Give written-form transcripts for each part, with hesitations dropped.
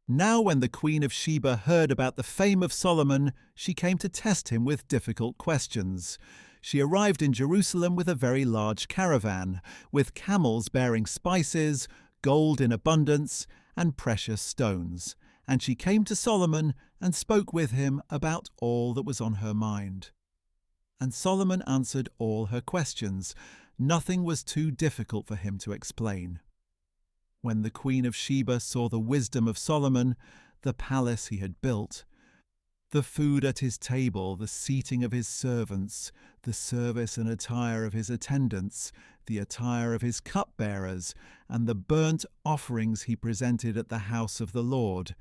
Now when the Queen of Sheba heard about the fame of Solomon, she came to test him with difficult questions. She arrived in Jerusalem with a very large caravan, with camels bearing spices, gold in abundance, and precious stones. And she came to Solomon and spoke with him about all that was on her mind. And Solomon answered all her questions. Nothing was too difficult for him to explain. When the Queen of Sheba saw the wisdom of Solomon, the palace he had built, the food at his table, the seating of his servants, the service and attire of his attendants, the attire of his cupbearers, and the burnt offerings he presented at the house of the Lord,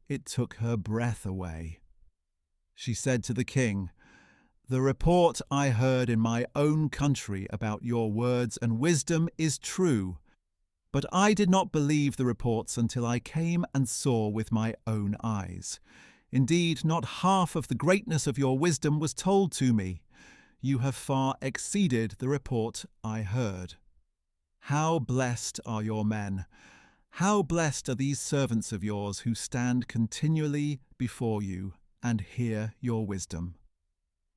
it took her breath away. She said to the king, "The report I heard in my own country about your words and wisdom is true. But I did not believe the reports until I came and saw with my own eyes. Indeed, not half of the greatness of your wisdom was told to me. You have far exceeded the report I heard. How blessed are your men! How blessed are these servants of yours who stand continually before you and hear your wisdom.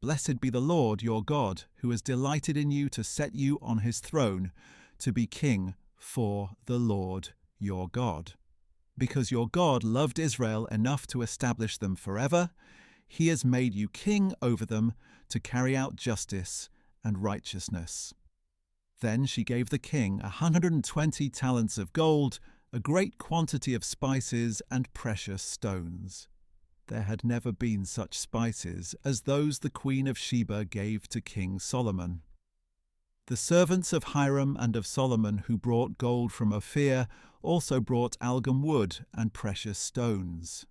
Blessed be the Lord your God, who has delighted in you to set you on his throne, to be king for the Lord your God. Because your God loved Israel enough to establish them forever, he has made you king over them to carry out justice and righteousness." Then she gave the king 120 talents of gold, a great quantity of spices and precious stones. There had never been such spices as those the Queen of Sheba gave to King Solomon. The servants of Hiram and of Solomon who brought gold from Ophir also brought algum wood and precious stones.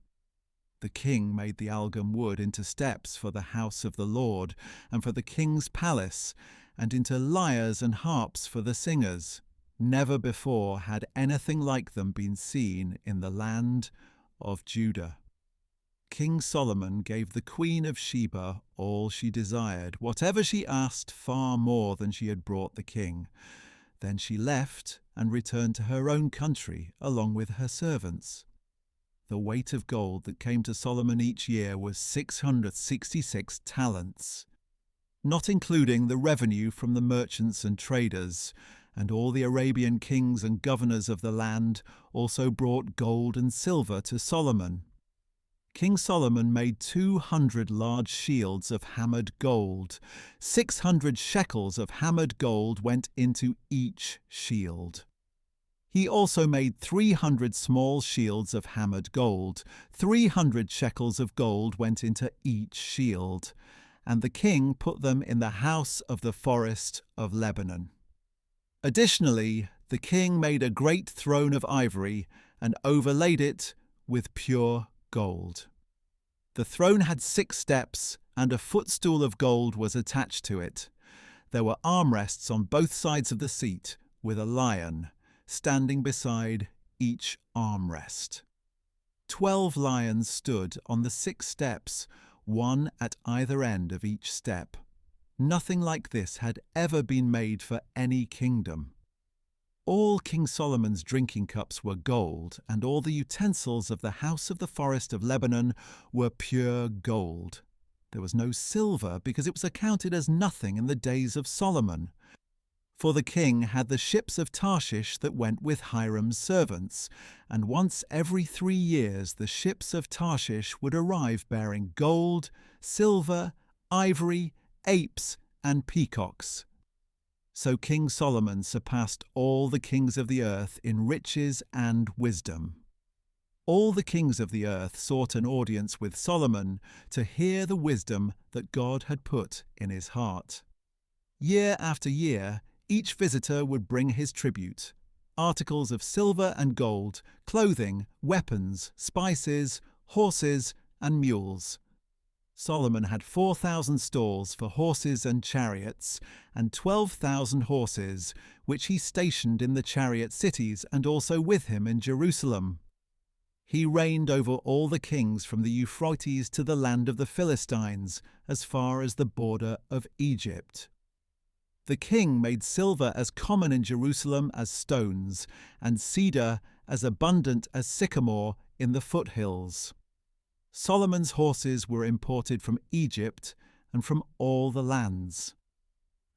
The king made the algum wood into steps for the house of the Lord and for the king's palace, and into lyres and harps for the singers. Never before had anything like them been seen in the land of Judah. King Solomon gave the Queen of Sheba all she desired, whatever she asked, far more than she had brought the king. Then she left and returned to her own country along with her servants. The weight of gold that came to Solomon each year was 666 talents, not including the revenue from the merchants and traders, and all the Arabian kings and governors of the land also brought gold and silver to Solomon. King Solomon made 200 large shields of hammered gold. 600 shekels of hammered gold went into each shield. He also made 300 small shields of hammered gold. 300 shekels of gold went into each shield, and the king put them in the house of the forest of Lebanon. Additionally, the king made a great throne of ivory and overlaid it with pure gold. The throne had 6 steps, and a footstool of gold was attached to it. There were armrests on both sides of the seat, with a lion standing beside each armrest. 12 lions stood on the 6 steps, one at either end of each step. Nothing like this had ever been made for any kingdom. All King Solomon's drinking cups were gold, and all the utensils of the house of the forest of Lebanon were pure gold. There was no silver, because it was accounted as nothing in the days of Solomon. For the king had the ships of Tarshish that went with Hiram's servants, and once every 3 years the ships of Tarshish would arrive bearing gold, silver, ivory, apes, and peacocks. So King Solomon surpassed all the kings of the earth in riches and wisdom. All the kings of the earth sought an audience with Solomon to hear the wisdom that God had put in his heart. Year after year, each visitor would bring his tribute: articles of silver and gold, clothing, weapons, spices, horses, and mules. Solomon had 4,000 stalls for horses and chariots, and 12,000 horses, which he stationed in the chariot cities and also with him in Jerusalem. He reigned over all the kings from the Euphrates to the land of the Philistines, as far as the border of Egypt. The king made silver as common in Jerusalem as stones, and cedar as abundant as sycamore in the foothills. Solomon's horses were imported from Egypt and from all the lands.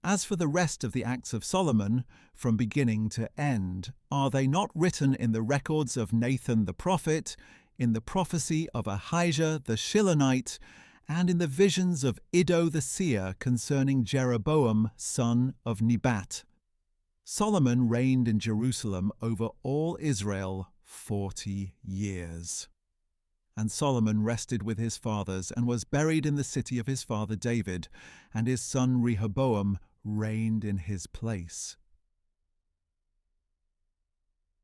As for the rest of the acts of Solomon, from beginning to end, are they not written in the records of Nathan the prophet, in the prophecy of Ahijah the Shilonite, and in the visions of Iddo the seer concerning Jeroboam son of Nebat? Solomon reigned in Jerusalem over all Israel 40 years. And Solomon rested with his fathers and was buried in the city of his father David, and his son Rehoboam reigned in his place.